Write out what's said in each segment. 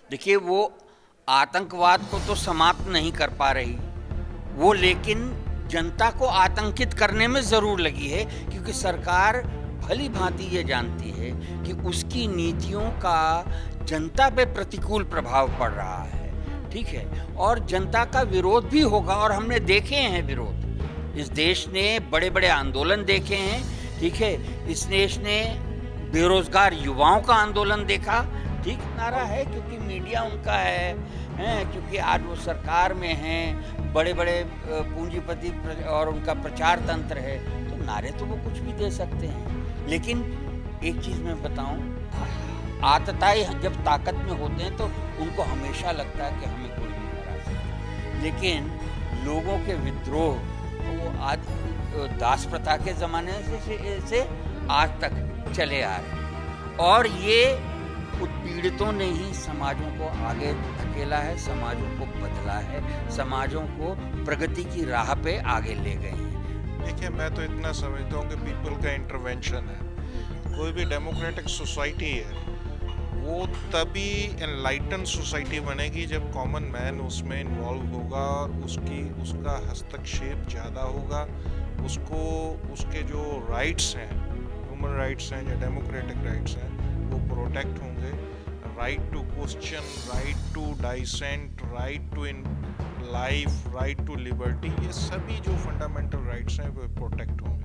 देखिए, वो आतंकवाद को तो समाप्त नहीं कर पा रही वो, लेकिन जनता को आतंकित करने में ज़रूर लगी है, क्योंकि सरकार भली भांति ये जानती है कि उसकी नीतियों का जनता पे प्रतिकूल प्रभाव पड़ रहा है। ठीक है, और जनता का विरोध भी होगा, और हमने देखे हैं विरोध। इस देश ने बड़े बड़े आंदोलन देखे हैं। ठीक है, इस देश ने बेरोजगार युवाओं का आंदोलन देखा। ठीक नारा है, क्योंकि मीडिया उनका है, क्योंकि आज वो सरकार में हैं, बड़े बड़े पूंजीपति और उनका प्रचार तंत्र है, तो नारे तो वो कुछ भी दे सकते हैं। लेकिन एक चीज़ मैं बताऊं, आतताई जब ताकत में होते हैं तो उनको हमेशा लगता है कि हमें कोई नहीं हरा सकता। लेकिन लोगों के विद्रोह तो वो आज दास प्रथा के ज़माने से आज तक चले आ रहे हैं, और ये उत्पीड़ितों ने ही समाजों को आगे धकेला है, समाजों को बदला है, समाजों को प्रगति की राह पे आगे ले गए हैं। देखिए, मैं तो इतना समझता हूँ कि पीपल का इंटरवेंशन है। कोई भी डेमोक्रेटिक सोसाइटी है वो तभी एनलाइटन सोसाइटी बनेगी जब कॉमन मैन उसमें इन्वॉल्व होगा और उसका हस्तक्षेप ज़्यादा होगा। उसको उसके जो राइट्स हैं, ह्यूमन राइट्स हैं या डेमोक्रेटिक राइट्स हैं, वो प्रोटेक्ट होंगे। Right to question, right to dissent, right to in life, right to liberty, ये सभी जो फंडामेंटल राइट्स हैं वो प्रोटेक्ट होंगे।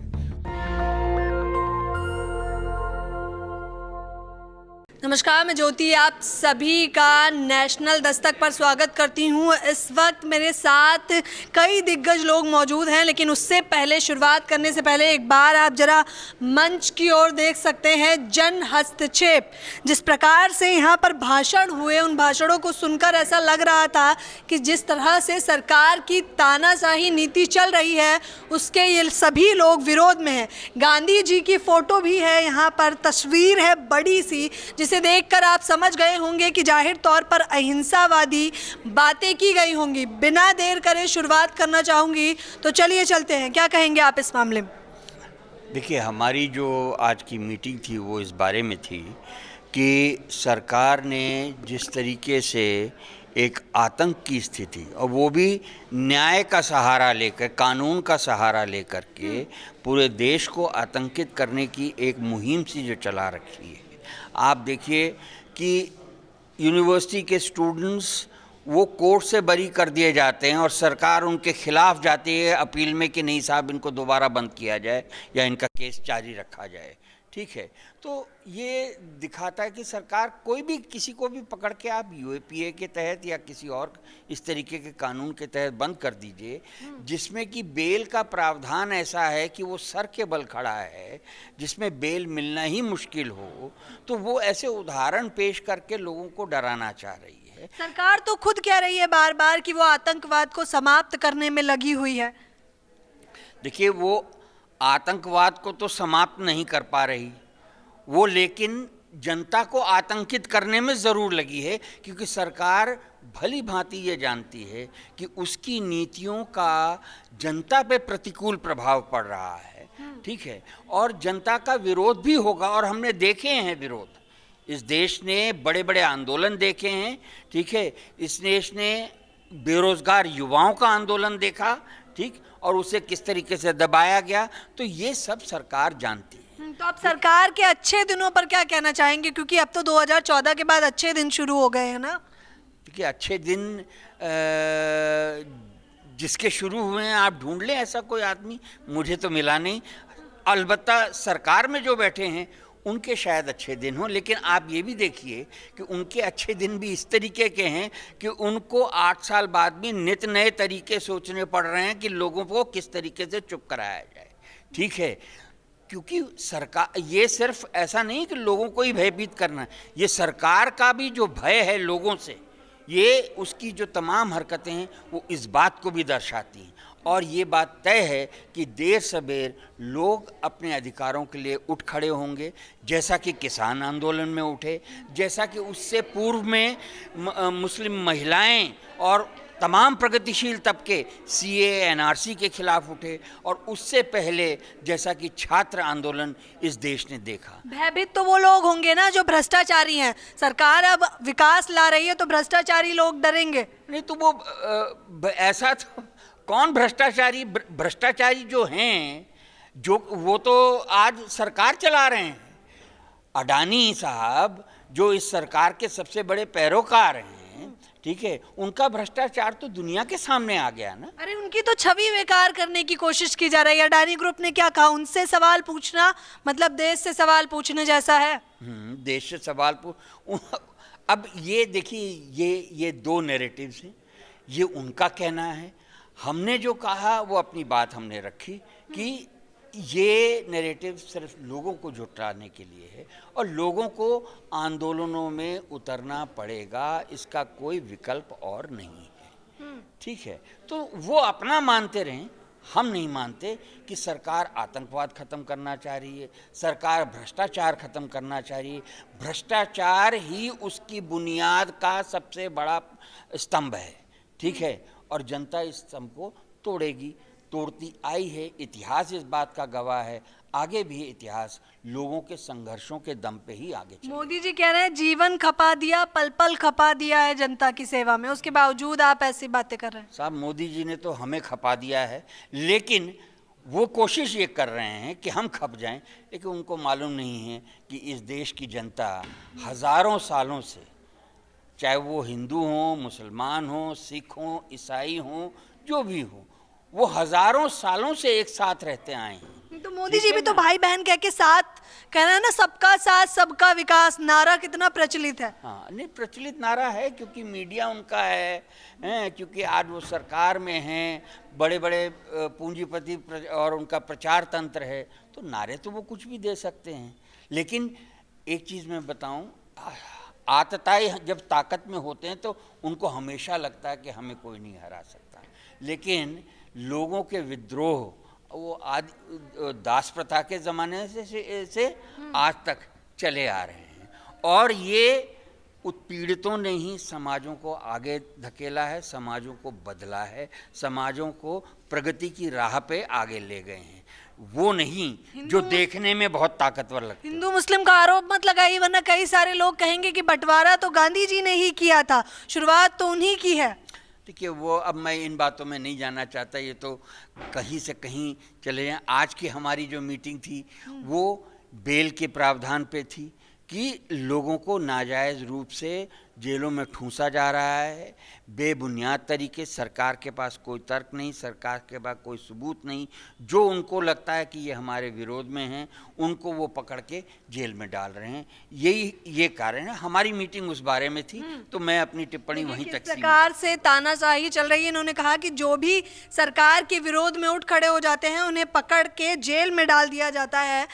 नमस्कार, मैं ज्योति आप सभी का नेशनल दस्तक पर स्वागत करती हूँ। इस वक्त मेरे साथ कई दिग्गज लोग मौजूद हैं, लेकिन उससे पहले, शुरुआत करने से पहले एक बार आप जरा मंच की ओर देख सकते हैं। जन हस्तक्षेप, जिस प्रकार से यहाँ पर भाषण हुए, उन भाषणों को सुनकर ऐसा लग रहा था कि जिस तरह से सरकार की तानाशाही नीति चल रही है उसके ये सभी लोग विरोध में हैं। गांधी जी की फ़ोटो भी है यहाँ पर, तस्वीर है बड़ी सी, जिसे देखकर आप समझ गए होंगे कि जाहिर तौर पर अहिंसावादी बातें की गई होंगी। बिना देर करे शुरुआत करना चाहूँगी, तो चलिए चलते हैं। क्या कहेंगे आप इस मामले में? देखिए, हमारी जो आज की मीटिंग थी वो इस बारे में थी कि सरकार ने जिस तरीके से एक आतंक की स्थिति, और वो भी न्याय का सहारा लेकर, कानून का सहारा लेकर के पूरे देश को आतंकित करने की एक मुहिम सी जो चला रखी है। आप देखिए कि यूनिवर्सिटी के स्टूडेंट्स वो कोर्ट से बरी कर दिए जाते हैं और सरकार उनके खिलाफ जाती है अपील में कि नहीं साहब, इनको दोबारा बंद किया जाए या इनका केस जारी रखा जाए। ठीक है, तो ये दिखाता है कि सरकार कोई भी, किसी को भी पकड़ के आप यूएपीए के तहत या किसी और इस तरीके के कानून के तहत बंद कर दीजिए, जिसमें कि बेल का प्रावधान ऐसा है कि वो सर के बल खड़ा है, जिसमें बेल मिलना ही मुश्किल हो, तो वो ऐसे उदाहरण पेश करके लोगों को डराना चाह रही है। सरकार तो खुद कह रही है बार बार कि वो आतंकवाद को समाप्त करने में लगी हुई है। देखिए, वो आतंकवाद को तो समाप्त नहीं कर पा रही वो, लेकिन जनता को आतंकित करने में ज़रूर लगी है, क्योंकि सरकार भली भांति ये जानती है कि उसकी नीतियों का जनता पे प्रतिकूल प्रभाव पड़ रहा है। ठीक है, और जनता का विरोध भी होगा, और हमने देखे हैं विरोध। इस देश ने बड़े बड़े आंदोलन देखे हैं। ठीक है, इस देश ने बेरोजगार युवाओं का आंदोलन देखा। ठीक, और उसे किस तरीके से दबाया गया, तो ये सब सरकार जानती है। तो आप सरकार के अच्छे दिनों पर क्या कहना चाहेंगे, क्योंकि अब तो 2014 के बाद अच्छे दिन शुरू हो गए हैं ना? देखिए, अच्छे दिन जिसके शुरू हुए हैं आप ढूंढ लें, ऐसा कोई आदमी मुझे तो मिला नहीं। अलबत्ता सरकार में जो बैठे हैं उनके शायद अच्छे दिन हों, लेकिन आप ये भी देखिए कि उनके अच्छे दिन भी इस तरीके के हैं कि उनको 8 साल बाद भी नित नए तरीके सोचने पड़ रहे हैं कि लोगों को किस तरीके से चुप कराया जाए। ठीक है, क्योंकि सरकार, ये सिर्फ ऐसा नहीं कि लोगों को ही भयभीत करना है, ये सरकार का भी जो भय है लोगों से, ये उसकी जो तमाम हरकतें हैं वो इस बात को भी दर्शाती हैं। और ये बात तय है कि देर सबेर लोग अपने अधिकारों के लिए उठ खड़े होंगे, जैसा कि किसान आंदोलन में उठे, जैसा कि उससे पूर्व में मुस्लिम महिलाएं और तमाम प्रगतिशील तबके सीए एनआरसी के खिलाफ उठे और उससे पहले जैसा कि छात्र आंदोलन इस देश ने देखा। भयभीत तो वो लोग होंगे ना जो भ्रष्टाचारी हैं। सरकार अब विकास ला रही है तो भ्रष्टाचारी लोग डरेंगे। नहीं तो वो ऐसा तो कौन भ्रष्टाचारी जो हैं, जो वो तो आज सरकार चला रहे हैं। अडानी साहब जो इस सरकार के सबसे बड़े पैरोकार हैं, ठीक है, उनका भ्रष्टाचार तो दुनिया के सामने आ गया ना। अरे उनकी तो छवि बेकार करने की कोशिश की जा रही है। अडानी ग्रुप ने क्या कहा, उनसे सवाल पूछना मतलब देश से सवाल पूछने जैसा है। देश से सवाल अब ये देखिए, ये दो नैरेटिव्स हैं। ये उनका कहना है, हमने जो कहा वो अपनी बात हमने रखी कि ये नैरेटिव सिर्फ लोगों को जुटाने के लिए है और लोगों को आंदोलनों में उतरना पड़ेगा, इसका कोई विकल्प और नहीं है। ठीक है, तो वो अपना मानते रहें, हम नहीं मानते कि सरकार आतंकवाद खत्म करना चाह रही है, सरकार भ्रष्टाचार खत्म करना चाह रही है। भ्रष्टाचार ही उसकी बुनियाद का सबसे बड़ा स्तंभ है, ठीक है, और जनता इस स्तंभ को तोड़ेगी, तोड़ती आई है। इतिहास इस बात का गवाह है, आगे भी इतिहास लोगों के संघर्षों के दम पे ही आगे चलेगा। मोदी जी कह रहे हैं जीवन खपा दिया, पल पल खपा दिया है जनता की सेवा में, उसके बावजूद आप ऐसी बातें कर रहे हैं। साहब, मोदी जी ने तो हमें खपा दिया है, लेकिन वो कोशिश ये कर रहे हैं कि हम खप जाएं, लेकिन उनको मालूम नहीं है कि इस देश की जनता हजारों सालों से, चाहे वो हिंदू हों, मुसलमान हों, सिख हों, ईसाई हों, जो भी हो, वो हजारों सालों से एक साथ रहते आए हैं। तो मोदी जी भी तो भाई बहन कह के साथ कह रहे हैं ना, सबका साथ सबका विकास, नारा कितना प्रचलित है। हाँ, नहीं प्रचलित नारा है क्योंकि मीडिया उनका है, क्योंकि आज वो सरकार में हैं, बड़े बड़े पूंजीपति और उनका प्रचार तंत्र है, तो नारे तो वो कुछ भी दे सकते हैं। लेकिन एक चीज़ मैं बताऊं, आतताई जब ताकत में होते हैं तो उनको हमेशा लगता है कि हमें कोई नहीं हरा सकता, लेकिन लोगों के विद्रोह वो आदि दास प्रथा के ज़माने से आज तक चले आ रहे हैं और ये उत्पीड़ितों ने ही समाजों को आगे धकेला है, समाजों को बदला है, समाजों को प्रगति की राह पे आगे ले गए हैं, वो नहीं जो देखने में बहुत ताकतवर लगते हैं। हिंदू मुस्लिम का आरोप मत लगाइए, वरना कई सारे लोग कहेंगे कि बंटवारा तो गांधी जी ने ही किया था, शुरुआत तो उन्हीं की है। देखिए, वो अब मैं इन बातों में नहीं जाना चाहता, ये तो कहीं से कहीं चले जाएं। आज की हमारी जो मीटिंग थी वो बेल के प्रावधान पे थी कि लोगों को नाजायज़ रूप से जेलों में ठूंसा जा रहा है, बेबुनियाद तरीके, सरकार के पास कोई तर्क नहीं, सरकार के पास कोई सबूत नहीं, जो उनको लगता है कि ये हमारे विरोध में हैं उनको वो पकड़ के जेल में डाल रहे हैं। ये कारण है। हमारी मीटिंग उस बारे में थी, तो मैं अपनी टिप्पणी वहीं तक सरकार से तानाशाही चल रही है। इन्होंने कहा कि जो भी सरकार के विरोध में उठ खड़े हो जाते हैं उन्हें पकड़ के जेल में डाल दिया जाता है।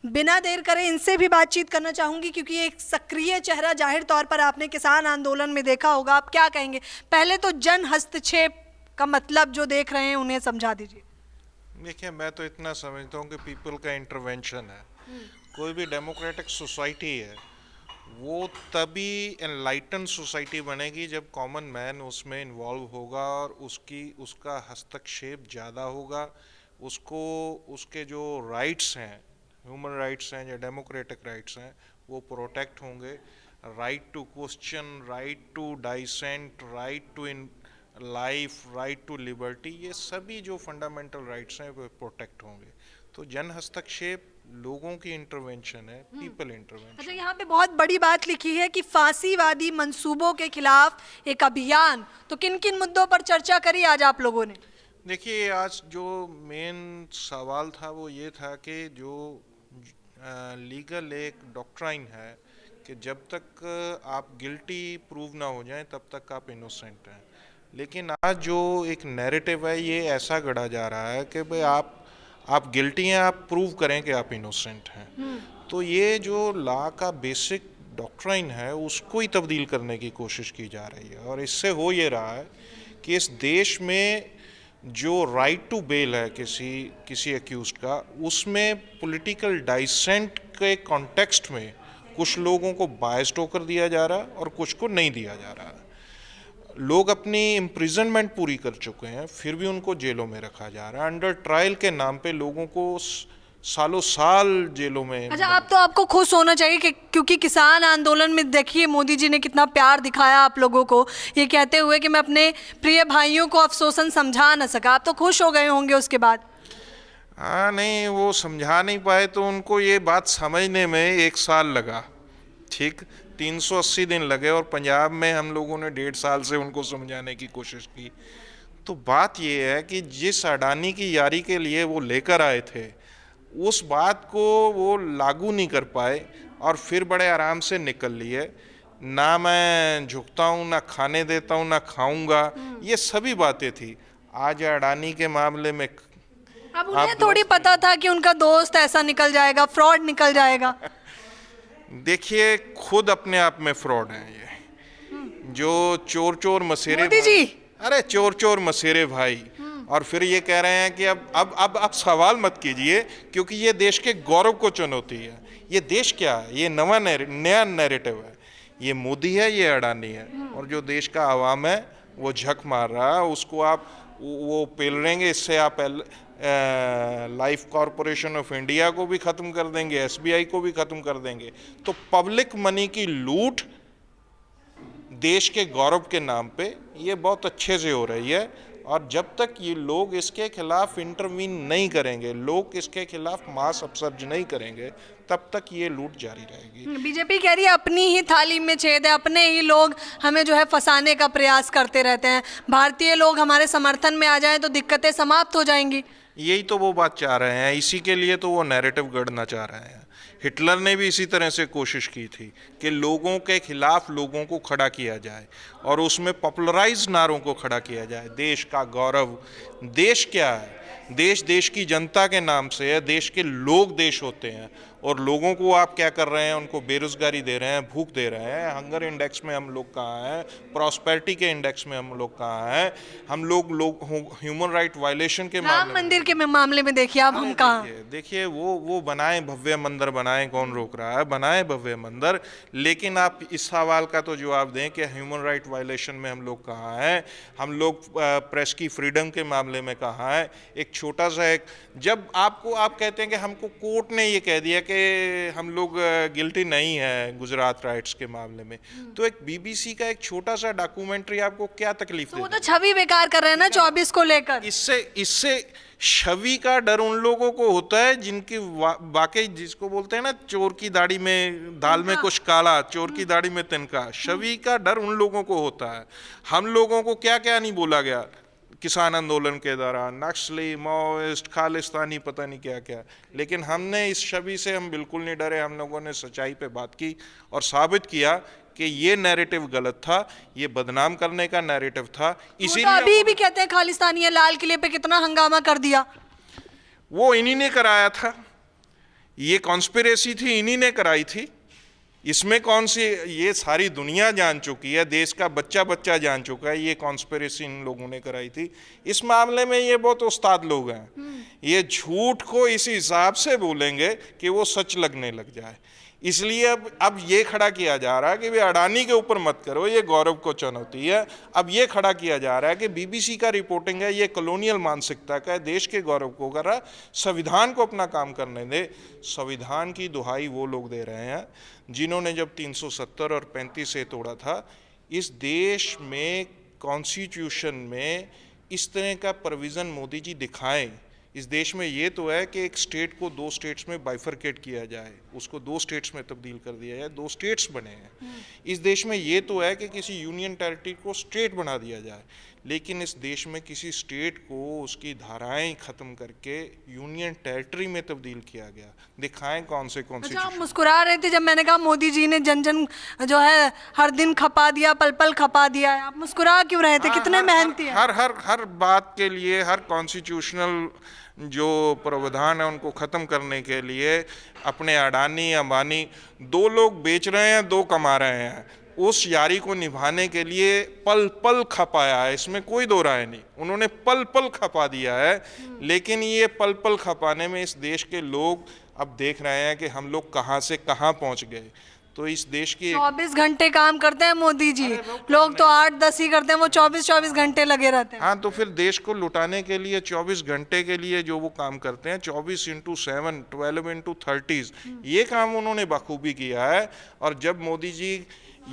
बिना देर करे इनसे भी बातचीत करना चाहूंगी, क्योंकि एक सक्रिय चेहरा जाहिर तौर पर आपने किसान आंदोलन में देखा होगा। आप क्या कहेंगे? पहले तो जन हस्तक्षेप का मतलब जो देख रहे हैं उन्हें समझा दीजिए। देखिए, मैं तो इतना समझता हूँ कि पीपल का इंटरवेंशन है। कोई भी डेमोक्रेटिक सोसाइटी है वो तभी एनलाइटन सोसाइटी बनेगी जब कॉमन मैन उसमें इन्वॉल्व होगा और उसका हस्तक्षेप ज़्यादा होगा, उसके जो राइट्स हैं, ह्यूमन राइट्स हैं या डेमोक्रेटिक राइट्स हैं, वो प्रोटेक्ट होंगे। Right to question, right to dissent, right to in life, right to liberty, ये सभी जो फंडामेंटल राइट्स हैं वो प्रोटेक्ट होंगे। तो जन हस्तक्षेप लोगों की इंटरवेंशन है, पीपल इंटरवेंशन। अच्छा, यहाँ पे बहुत बड़ी बात लिखी है कि फांसीवादी मंसूबों के खिलाफ एक अभियान। तो किन किन मुद्दों पर चर्चा करी आज आप लोगों ने? देखिए, आज जो मेन सवाल था वो ये था कि जो लीगल एक डॉक्ट्राइन है कि जब तक आप गिल्टी प्रूव ना हो जाएं तब तक आप इनोसेंट हैं। लेकिन आज जो एक नैरेटिव है ये ऐसा गढ़ा जा रहा है कि भाई आप गिल्टी हैं, आप प्रूव करें कि आप इनोसेंट हैं। तो ये जो लॉ का बेसिक डॉक्ट्राइन है उसको ही तब्दील करने की कोशिश की जा रही है और इससे हो ये रहा है कि इस देश में जो राइट टू बेल है किसी एक्यूज्ड का, उसमें पॉलिटिकल डाइसेंट के कॉन्टेक्स्ट में कुछ लोगों को बायस्ड होकर दिया जा रहा है और कुछ को नहीं दिया जा रहा है। लोग अपनी इम्प्रिजनमेंट पूरी कर चुके हैं, फिर भी उनको जेलों में रखा जा रहा है। अंडर ट्रायल के नाम पे लोगों को सालों साल जेलों में। अच्छा, आप तो आपको खुश होना चाहिए कि क्योंकि किसान आंदोलन में देखिए मोदी जी ने कितना प्यार दिखाया आप लोगों को, ये कहते हुए कि मैं अपने प्रिय भाइयों को अफसोसन समझा न सका। आप तो खुश हो गए होंगे उसके बाद। हाँ, नहीं, वो समझा नहीं पाए तो उनको ये बात समझने में 1 साल लगा, ठीक, 380 दिन लगे, और पंजाब में हम लोगों ने 1.5 साल से उनको समझाने की कोशिश की। तो बात ये है कि जिस अडानी की यारी के लिए वो लेकर आए थे, उस बात को वो लागू नहीं कर पाए और फिर बड़े आराम से निकल लिए। ना मैं झुकता हूँ, ना खाने देता हूँ, ना खाऊंगा, ये सभी बातें थी। आज अडानी के मामले में अब उन्हें थोड़ी पता था कि उनका दोस्त ऐसा निकल जाएगा, फ्रॉड निकल जाएगा। देखिए, खुद अपने आप में फ्रॉड हैं ये, जो चोर चोर मसेरे मोदी जी। अरे चोर चोर मसेरे भाई, और फिर ये कह रहे हैं कि अब सवाल मत कीजिए, क्योंकि ये देश के गौरव को चुनौती है। ये देश क्या है? ये नया नैरेटिव है। ये मोदी है, ये अडानी है, और जो देश का आवाम है वो झक मार रहा है, उसको आप वो पेलेंगे। इससे आप लाइफ कॉरपोरेशन ऑफ इंडिया को भी ख़त्म कर देंगे, SBI को भी ख़त्म कर देंगे। तो पब्लिक मनी की लूट देश के गौरव के नाम पे ये बहुत अच्छे से हो रही है, और जब तक ये लोग इसके खिलाफ इंटरवीन नहीं करेंगे, लोग इसके खिलाफ मास अपसर्ज नहीं करेंगे, तब तक ये लूट जारी रहेगी। बीजेपी कह रही है अपनी ही थाली में छेद है, अपने ही लोग हमें जो है फंसाने का प्रयास करते रहते हैं, भारतीय लोग हमारे समर्थन में आ जाएं तो दिक्कतें समाप्त हो जाएंगी। यही तो वो बात चाह रहे हैं, इसी के लिए तो वो नैरेटिव गढ़ना चाह रहे हैं। हिटलर ने भी इसी तरह से कोशिश की थी कि लोगों के खिलाफ लोगों को खड़ा किया जाए, और उसमें पॉपुलराइज नारों को खड़ा किया जाए। देश का गौरव, देश क्या है? देश देश की जनता के नाम से है, देश के लोग देश होते हैं, और लोगों को आप क्या कर रहे हैं? उनको बेरोजगारी दे रहे हैं, भूख दे रहे हैं। हंगर इंडेक्स में हम लोग कहाँ हैं? प्रॉस्पेरिटी के इंडेक्स में हम लोग कहाँ हैं? हम लोग ह्यूमन राइट वायलेशन के राम मंदिर के मामले में देखिए आप हम कहाँ। देखिए, वो बनाए भव्य मंदिर बनाए, कौन रोक रहा है? बनाए भव्य मंदिर, लेकिन आप इस सवाल का तो जवाब दें कि ह्यूमन राइट वायलेशन में हम लोग कहाँ हैं? हम लोग प्रेस की फ्रीडम के मामले में कहाँ हैं? एक छोटा सा जब आप कहते हैं कि हमको कोर्ट ने ये कह दिया कि हम लोग गिल्टी नहीं है गुजरात राइट्स के मामले में, तो एक BBC का एक छोटा सा डॉक्यूमेंट्री आपको क्या तकलीफ तो वो तो छवि बेकार कर रहे हैं ना 24 को लेकर। इससे छवि का डर उन लोगों को होता है जिनकी वाकई, जिसको बोलते हैं ना, चोर की दाढ़ी में दाल में कुछ काला, चोर की दाढ़ी में तिनका। छवि का डर उन लोगों को होता है। हम लोगों को क्या क्या नहीं बोला गया किसान आंदोलन के दौरान, नक्सली, माओइस्ट, खालिस्तानी, पता नहीं क्या क्या, लेकिन हमने इस छवि से हम बिल्कुल नहीं डरे। हम लोगों ने सच्चाई पे बात की और साबित किया कि ये नैरेटिव गलत था, ये बदनाम करने का नैरेटिव था। इसीलिए तो अभी भी कहते हैं खालिस्तानी है, लाल किले पे कितना हंगामा कर दिया। वो इन्हीं ने कराया था, ये कॉन्स्पिरेसी थी, इन्हीं ने कराई थी। इसमें कौन सी, ये सारी दुनिया जान चुकी है, देश का बच्चा बच्चा जान चुका है, ये कॉन्स्पिरेसी इन लोगों ने कराई थी। इस मामले में ये बहुत उस्ताद लोग हैं, ये झूठ को इस हिसाब से बोलेंगे कि वो सच लगने लग जाए। इसलिए अब ये खड़ा किया जा रहा है कि वे अडानी के ऊपर मत करो, ये गौरव को चुनौती है। अब ये खड़ा किया जा रहा है कि BBC का रिपोर्टिंग है, ये कॉलोनियल मानसिकता का है, देश के गौरव को कर रहा है। संविधान को अपना काम करने दे। संविधान की दुहाई वो लोग दे रहे हैं जिन्होंने जब 370 और 35 से तोड़ा था। इस देश में कॉन्स्टिट्यूशन में इस तरह का प्रोविज़न मोदी जी दिखाएं। इस देश में ये तो है कि एक स्टेट को 2 स्टेट्स में बाइफरकेट किया जाए, उसको 2 स्टेट्स में तब्दील कर दिया जाए, 2 स्टेट्स बने हैं। इस देश में ये तो है कि किसी यूनियन टेरिटरी को स्टेट बना दिया जाए, लेकिन इस देश में किसी स्टेट को उसकी धाराएं ख़त्म करके यूनियन टेरिटरी में तब्दील किया गया। दिखाएं कौन से अच्छा, आप मुस्कुरा रहे थे जब मैंने कहा मोदी जी ने जन जन जो है हर दिन खपा दिया, पल पल खपा दिया है। आप मुस्कुरा क्यों रहे थे? कितने मेहनती हैं। हर बात के लिए, हर कॉन्स्टिट्यूशनल जो प्रावधान है उनको ख़त्म करने के लिए अपने अडानी अंबानी 2 लोग बेच रहे हैं, 2 कमा रहे हैं। उस यारी को निभाने के लिए पल पल खपाया है, इसमें कोई दो राय नहीं। उन्होंने पल पल खपा दिया है, लेकिन ये पल पल खपाने में इस देश के लोग अब देख रहे हैं कि हम लोग कहाँ से कहाँ पहुँच गए। तो इस देश की 24 घंटे काम करते हैं मोदी जी, लोग तो 8-10 ही करते हैं, वो 24-24 घंटे लगे रहते हैं। हाँ, तो फिर देश को लुटाने के लिए 24 घंटे के लिए जो वो काम करते हैं, 24x7, 12x30, ये काम उन्होंने बखूबी किया है। और जब मोदी जी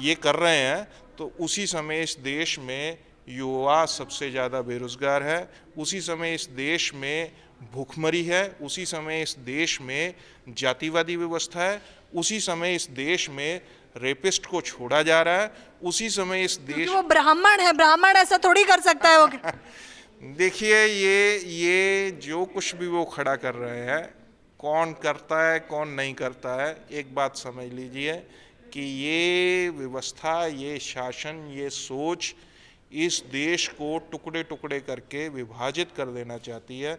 ये कर रहे हैं तो उसी समय इस देश में युवा सबसे ज़्यादा बेरोजगार है, उसी समय इस देश में भूखमरी है, उसी समय इस देश में जातिवादी व्यवस्था है, उसी समय इस देश में रेपिस्ट को छोड़ा जा रहा है, उसी समय इस देश वो ब्राह्मण है, ब्राह्मण ऐसा थोड़ी कर सकता है वो। देखिए ये जो कुछ भी वो खड़ा कर रहे हैं, कौन करता है कौन नहीं करता है, एक बात समझ लीजिए कि ये व्यवस्था, ये शासन, ये सोच इस देश को टुकड़े टुकड़े करके विभाजित कर देना चाहती है।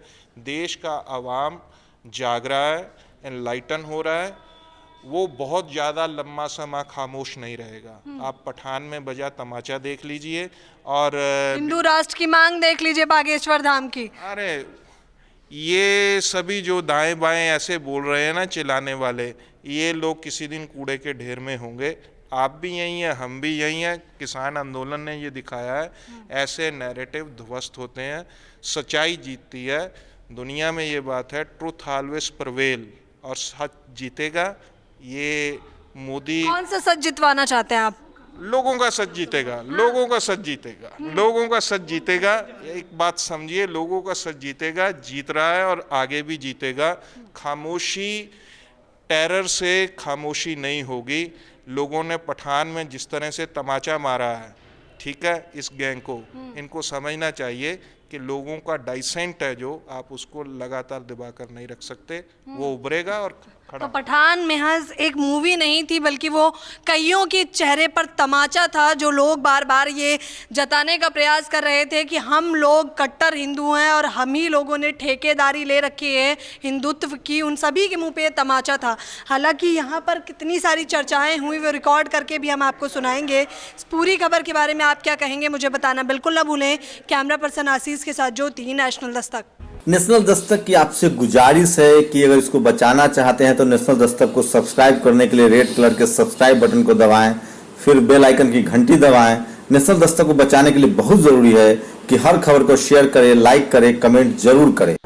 देश का आवाम जाग रहा है, एनलाइटन हो रहा है, वो बहुत ज़्यादा लंबा समय खामोश नहीं रहेगा। आप पठान में बजा तमाचा देख लीजिए और हिंदू राष्ट्र की मांग देख लीजिए बागेश्वर धाम की। अरे ये सभी जो दाएं बाएं ऐसे बोल रहे हैं ना, चिल्लाने वाले, ये लोग किसी दिन कूड़े के ढेर में होंगे। आप भी यही हैं, हम भी यही हैं। किसान आंदोलन ने ये दिखाया है, ऐसे नैरेटिव ध्वस्त होते हैं, सच्चाई जीतती है। दुनिया में ये बात है, ट्रुथ ऑलवेज प्रिवेल, और सच जीतेगा। ये मोदी कौन सा सच जितवाना चाहते हैं आप? लोगों का सच जीतेगा, लोगों का सच जीतेगा, लोगों का सच जीतेगा। एक बात समझिए, लोगों का सच जीतेगा, जीत रहा है और आगे भी जीतेगा। खामोशी, टेरर से खामोशी नहीं होगी। लोगों ने पठान में जिस तरह से तमाचा मारा है, ठीक है, इस गैंग को, इनको समझना चाहिए कि लोगों का डाइसेंट है जो, आप उसको लगातार दबा कर नहीं रख सकते, वो उभरेगा और खड़ा। तो पठान महज एक मूवी नहीं थी, बल्कि वो कईयों के चेहरे पर तमाचा था, जो लोग बार बार ये जताने का प्रयास कर रहे थे कि हम लोग कट्टर हिंदू हैं और हम ही लोगों ने ठेकेदारी ले रखी है हिंदुत्व की। उन सभी के मुंह पे ये तमाचा था। हालांकि यहाँ पर कितनी सारी चर्चाएं हुई, वो रिकॉर्ड करके भी हम आपको सुनाएंगे। इस पूरी खबर के बारे में आप क्या कहेंगे, मुझे बताना बिल्कुल ना भूलें। कैमरा पर्सन आशीष के साथ ज्योति, नेशनल दस्तक। नेशनल दस्तक की आपसे गुजारिश है कि अगर इसको बचाना चाहते हैं तो नेशनल दस्तक को सब्सक्राइब करने के लिए रेड कलर के सब्सक्राइब बटन को दबाएं, फिर बेल आइकन की घंटी दबाएं। नेशनल दस्तक को बचाने के लिए बहुत जरूरी है कि हर खबर को शेयर करें, लाइक करें, कमेंट जरूर करें।